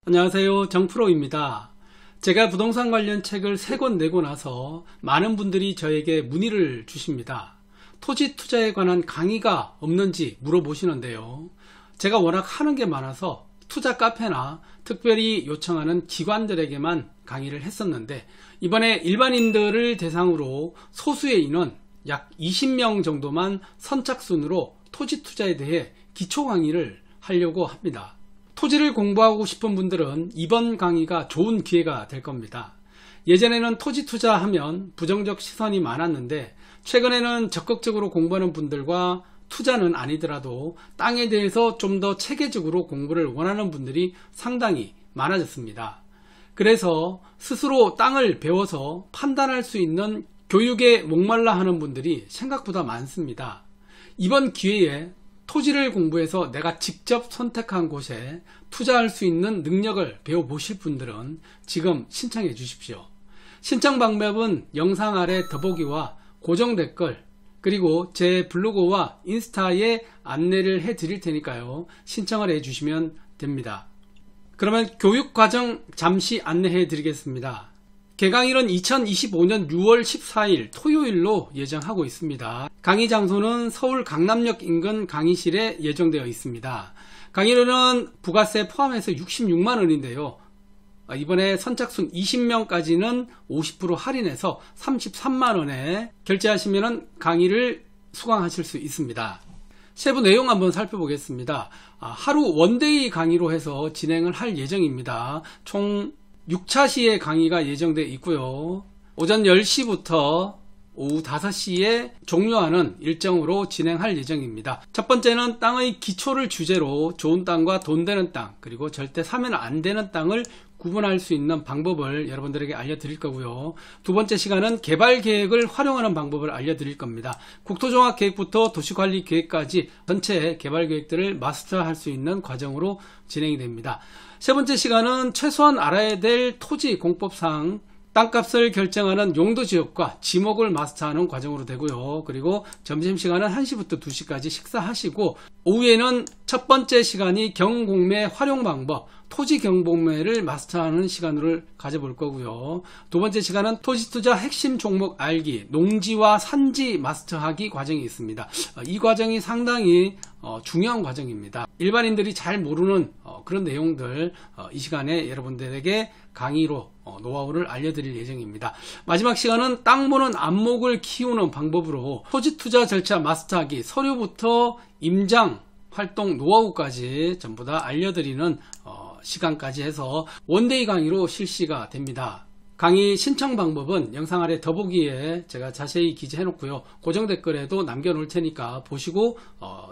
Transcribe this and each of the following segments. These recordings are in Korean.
안녕하세요, 정프로입니다. 제가 부동산 관련 책을 3권 내고 나서 많은 분들이 저에게 문의를 주십니다. 토지 투자에 관한 강의가 없는지 물어보시는데요. 제가 워낙 하는 게 많아서 투자 카페나 특별히 요청하는 기관들에게만 강의를 했었는데, 이번에 일반인들을 대상으로 소수의 인원 약 20명 정도만 선착순으로 토지 투자에 대해 기초 강의를 하려고 합니다. 토지를 공부하고 싶은 분들은 이번 강의가 좋은 기회가 될 겁니다. 예전에는 토지 투자하면 부정적 시선이 많았는데, 최근에는 적극적으로 공부하는 분들과 투자는 아니더라도 땅에 대해서 좀 더 체계적으로 공부를 원하는 분들이 상당히 많아졌습니다. 그래서 스스로 땅을 배워서 판단할 수 있는 교육에 목말라 하는 분들이 생각보다 많습니다. 이번 기회에 토지를 공부해서 내가 직접 선택한 곳에 투자할 수 있는 능력을 배워보실 분들은 지금 신청해 주십시오. 신청 방법은 영상 아래 더보기와 고정 댓글, 그리고 제 블로그와 인스타에 안내를 해 드릴 테니까요, 신청을 해 주시면 됩니다. 그러면 교육과정 잠시 안내해 드리겠습니다. 개강일은 2025년 6월 14일 토요일로 예정하고 있습니다. 강의 장소는 서울 강남역 인근 강의실에 예정되어 있습니다. 강의료는 부가세 포함해서 66만원인데요. 이번에 선착순 20명까지는 50% 할인해서 33만원에 결제하시면 강의를 수강하실 수 있습니다. 세부 내용 한번 살펴보겠습니다. 하루 원데이 강의로 해서 진행을 할 예정입니다. 총 6차 시에 강의가 예정되어 있고요. 오전 10시부터 오후 5시에 종료하는 일정으로 진행할 예정입니다. 첫 번째는 땅의 기초를 주제로 좋은 땅과 돈 되는 땅, 그리고 절대 사면 안 되는 땅을 구분할 수 있는 방법을 여러분들에게 알려드릴 거고요. 두 번째 시간은 개발 계획을 활용하는 방법을 알려드릴 겁니다. 국토종합 계획부터 도시관리 계획까지 전체 개발 계획들을 마스터할 수 있는 과정으로 진행이 됩니다. 세 번째 시간은 최소한 알아야 될 토지 공법상 땅값을 결정하는 용도지역과 지목을 마스터하는 과정으로 되고요. 그리고 점심시간은 1시부터 2시까지 식사하시고, 오후에는 첫 번째 시간이 경공매 활용 방법, 토지 경공매를 마스터하는 시간을 가져볼 거고요. 두 번째 시간은 토지 투자 핵심 종목 알기, 농지와 산지 마스터하기 과정이 있습니다. 이 과정이 상당히 중요한 과정입니다. 일반인들이 잘 모르는 그런 내용들 이 시간에 여러분들에게 강의로 노하우를 알려드릴 예정입니다. 마지막 시간은 땅 보는 안목을 키우는 방법으로 토지 투자 절차 마스터하기, 서류부터 임장 활동 노하우까지 전부 다 알려드리는 시간까지 해서 원데이 강의로 실시가 됩니다. 강의 신청 방법은 영상 아래 더보기에 제가 자세히 기재해 놓고요, 고정 댓글에도 남겨 놓을 테니까 보시고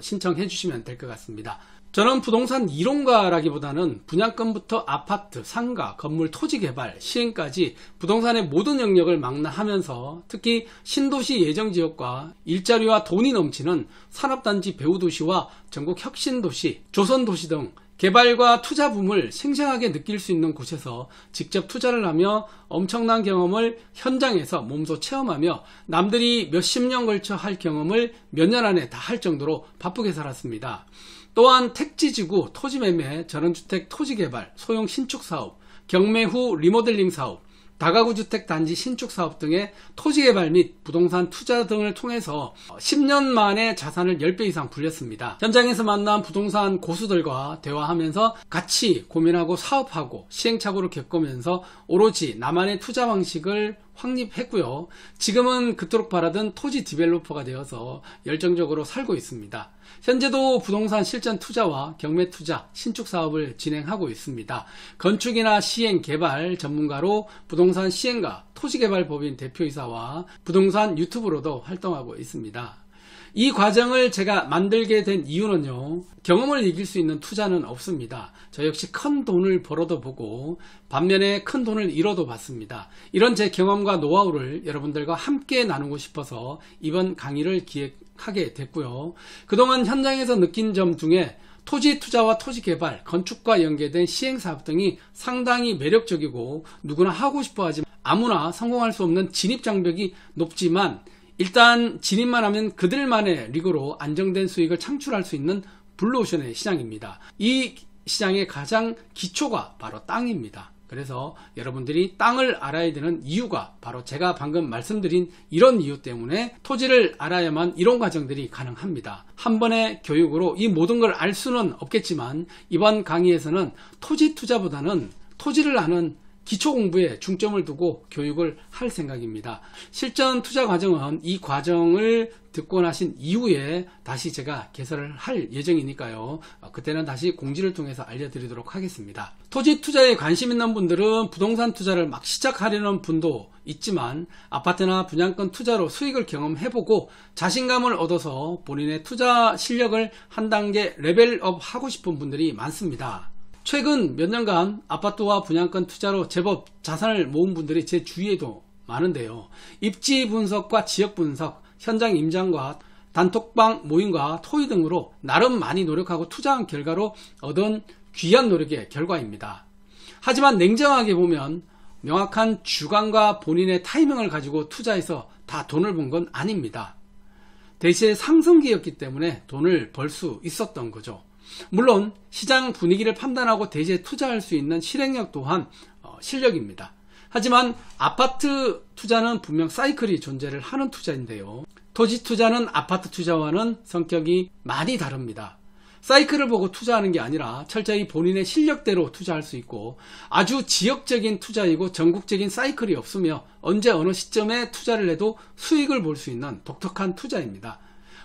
신청해 주시면 될 것 같습니다. 저는 부동산 이론가라기보다는 분양권부터 아파트, 상가, 건물, 토지 개발, 시행까지 부동산의 모든 영역을 망라하면서 특히 신도시 예정지역과 일자리와 돈이 넘치는 산업단지 배후도시와 전국 혁신도시, 조선도시 등 개발과 투자 붐을 생생하게 느낄 수 있는 곳에서 직접 투자를 하며 엄청난 경험을 현장에서 몸소 체험하며 사람들이 몇십 년 걸쳐 할 경험을 몇 년 안에 다 할 정도로 바쁘게 살았습니다. 또한 택지지구, 토지매매, 전원주택 토지개발, 소형 신축사업, 경매 후 리모델링 사업, 다가구 주택 단지 신축 사업 등의 토지 개발 및 부동산 투자 등을 통해서 10년 만에 자산을 10배 이상 불렸습니다. 현장에서 만난 부동산 고수들과 대화하면서 같이 고민하고 사업하고 시행착오를 겪으면서 오로지 나만의 투자 방식을 확립했고요. 지금은 그토록 바라던 토지 디벨로퍼가 되어서 열정적으로 살고 있습니다. 현재도 부동산 실전 투자와 경매 투자, 신축 사업을 진행하고 있습니다. 건축이나 시행, 개발 전문가로 부동산 시행가, 토지개발법인 대표이사와 부동산 유튜브로도 활동하고 있습니다. 이 과정을 제가 만들게 된 이유는요, 경험을 이길 수 있는 투자는 없습니다. 저 역시 큰 돈을 벌어도 보고 반면에 큰 돈을 잃어도 봤습니다. 이런 제 경험과 노하우를 여러분들과 함께 나누고 싶어서 이번 강의를 기획하게 됐고요. 그동안 현장에서 느낀 점 중에 토지 투자와 토지 개발, 건축과 연계된 시행사업 등이 상당히 매력적이고 누구나 하고 싶어 하지만 아무나 성공할 수 없는 진입장벽이 높지만, 일단 진입만 하면 그들만의 리그로 안정된 수익을 창출할 수 있는 블루오션의 시장입니다. 이 시장의 가장 기초가 바로 땅입니다. 그래서 여러분들이 땅을 알아야 되는 이유가 바로 제가 방금 말씀드린 이런 이유 때문에 토지를 알아야만 이런 과정들이 가능합니다. 한 번의 교육으로 이 모든 걸 알 수는 없겠지만 이번 강의에서는 토지 투자보다는 토지를 아는 기초 공부에 중점을 두고 교육을 할 생각입니다. 실전 투자 과정은 이 과정을 듣고 나신 이후에 다시 제가 개설을 할 예정이니까요. 그때는 다시 공지를 통해서 알려드리도록 하겠습니다. 토지 투자에 관심 있는 분들은 부동산 투자를 막 시작하려는 분도 있지만 아파트나 분양권 투자로 수익을 경험해보고 자신감을 얻어서 본인의 투자 실력을 한 단계 레벨업 하고 싶은 분들이 많습니다. 최근 몇 년간 아파트와 분양권 투자로 제법 자산을 모은 분들이 제 주위에도 많은데요. 입지 분석과 지역 분석, 현장 임장과 단톡방 모임과 토의 등으로 나름 많이 노력하고 투자한 결과로 얻은 귀한 노력의 결과입니다. 하지만 냉정하게 보면 명확한 주관과 본인의 타이밍을 가지고 투자해서 다 돈을 번 건 아닙니다. 대시의 상승기였기 때문에 돈을 벌 수 있었던 거죠. 물론 시장 분위기를 판단하고 대시에 투자할 수 있는 실행력 또한 실력입니다. 하지만 아파트 투자는 분명 사이클이 존재를 하는 투자인데요. 토지 투자는 아파트 투자와는 성격이 많이 다릅니다. 사이클을 보고 투자하는 게 아니라 철저히 본인의 실력대로 투자할 수 있고 아주 지역적인 투자이고 전국적인 사이클이 없으며 언제 어느 시점에 투자를 해도 수익을 볼 수 있는 독특한 투자입니다.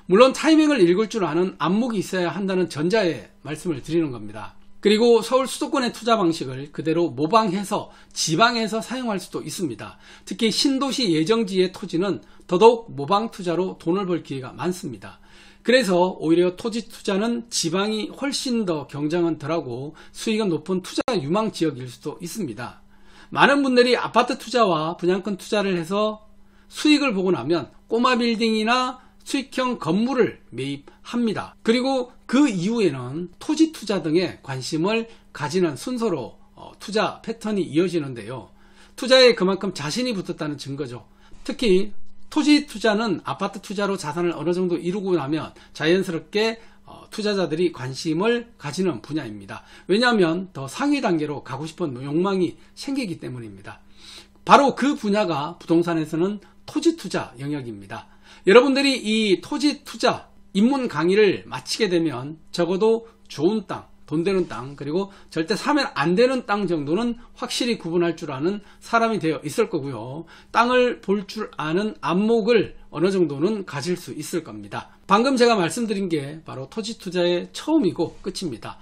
물론 타이밍을 읽을 줄 아는 안목이 있어야 한다는 전자의 말씀을 드리는 겁니다. 그리고 서울 수도권의 투자 방식을 그대로 모방해서 지방에서 사용할 수도 있습니다. 특히 신도시 예정지의 토지는 더더욱 모방 투자로 돈을 벌 기회가 많습니다. 그래서 오히려 토지 투자는 지방이 훨씬 더 경쟁은 덜하고 수익은 높은 투자 유망 지역일 수도 있습니다. 많은 분들이 아파트 투자와 분양권 투자를 해서 수익을 보고 나면 꼬마 빌딩이나 수익형 건물을 매입합니다. 그리고 그 이후에는 토지 투자 등에 관심을 가지는 순서로 투자 패턴이 이어지는데요. 투자에 그만큼 자신이 붙었다는 증거죠. 특히 토지 투자는 아파트 투자로 자산을 어느 정도 이루고 나면 자연스럽게 투자자들이 관심을 가지는 분야입니다. 왜냐하면 더 상위 단계로 가고 싶은 욕망이 생기기 때문입니다. 바로 그 분야가 부동산에서는 토지 투자 영역입니다. 여러분들이 이 토지 투자 입문 강의를 마치게 되면 적어도 좋은 땅, 돈 되는 땅, 그리고 절대 사면 안 되는 땅 정도는 확실히 구분할 줄 아는 사람이 되어 있을 거고요. 땅을 볼 줄 아는 안목을 어느 정도는 가질 수 있을 겁니다. 방금 제가 말씀드린 게 바로 토지 투자의 처음이고 끝입니다.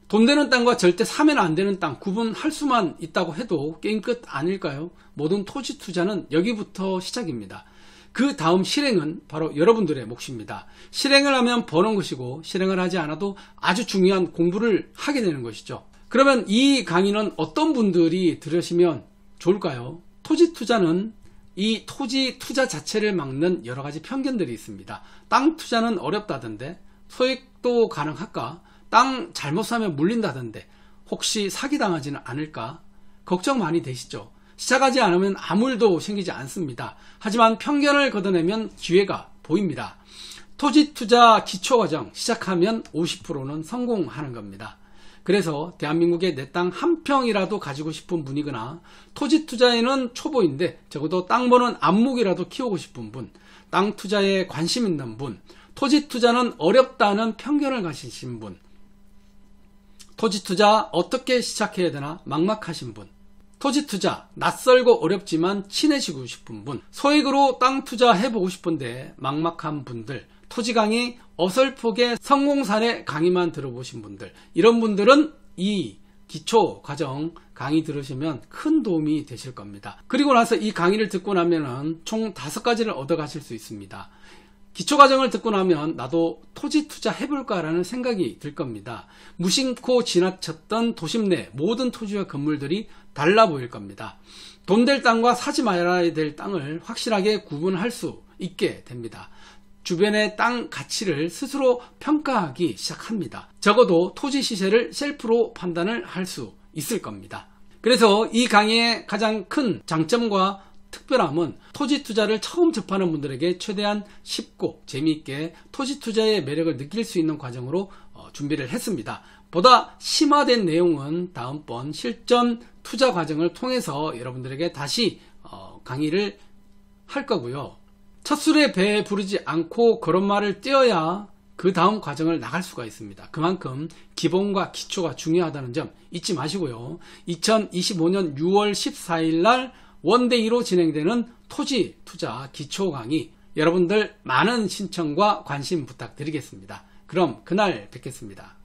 돈 되는 땅과 절대 사면 안 되는 땅 구분할 수만 있다고 해도 게임 끝 아닐까요? 모든 토지 투자는 여기부터 시작입니다. 그 다음 실행은 바로 여러분들의 몫입니다. 실행을 하면 버는 것이고 실행을 하지 않아도 아주 중요한 공부를 하게 되는 것이죠. 그러면 이 강의는 어떤 분들이 들으시면 좋을까요? 토지 투자는 이 토지 투자 자체를 막는 여러 가지 편견들이 있습니다. 땅 투자는 어렵다던데, 소액도 가능할까? 땅 잘못 사면 물린다던데, 혹시 사기당하지는 않을까? 걱정 많이 되시죠? 시작하지 않으면 아무 일도 생기지 않습니다. 하지만 편견을 걷어내면 기회가 보입니다. 토지 투자 기초과정 시작하면 50%는 성공하는 겁니다. 그래서 대한민국에 내 땅 한 평이라도 가지고 싶은 분이거나 토지 투자에는 초보인데 적어도 땅 버는 안목이라도 키우고 싶은 분, 땅 투자에 관심 있는 분, 토지 투자는 어렵다는 편견을 가지신 분, 토지 투자 어떻게 시작해야 되나 막막하신 분, 토지 투자 낯설고 어렵지만 친해지고 싶은 분, 소액으로 땅 투자 해보고 싶은데 막막한 분들, 토지 강의 어설프게 성공 사례 강의만 들어보신 분들, 이런 분들은 이 기초 과정 강의 들으시면 큰 도움이 되실 겁니다. 그리고 나서 이 강의를 듣고 나면은 총 5가지를 얻어 가실 수 있습니다. 기초 과정을 듣고 나면 나도 토지 투자 해볼까 라는 생각이 들 겁니다. 무심코 지나쳤던 도심 내 모든 토지와 건물들이 달라 보일 겁니다. 돈 될 땅과 사지 말아야 될 땅을 확실하게 구분할 수 있게 됩니다. 주변의 땅 가치를 스스로 평가하기 시작합니다. 적어도 토지 시세를 셀프로 판단을 할 수 있을 겁니다. 그래서 이 강의의 가장 큰 장점과 특별함은 토지 투자를 처음 접하는 분들에게 최대한 쉽고 재미있게 토지 투자의 매력을 느낄 수 있는 과정으로 준비를 했습니다. 보다 심화된 내용은 다음번 실전 투자 과정을 통해서 여러분들에게 다시 강의를 할 거고요. 첫 술에 배 부르지 않고 그런 말을 띄어야 그 다음 과정을 나갈 수가 있습니다. 그만큼 기본과 기초가 중요하다는 점 잊지 마시고요. 2025년 6월 14일 날 원데이로 진행되는 토지 투자 기초 강의, 여러분들 많은 신청과 관심 부탁드리겠습니다. 그럼 그날 뵙겠습니다.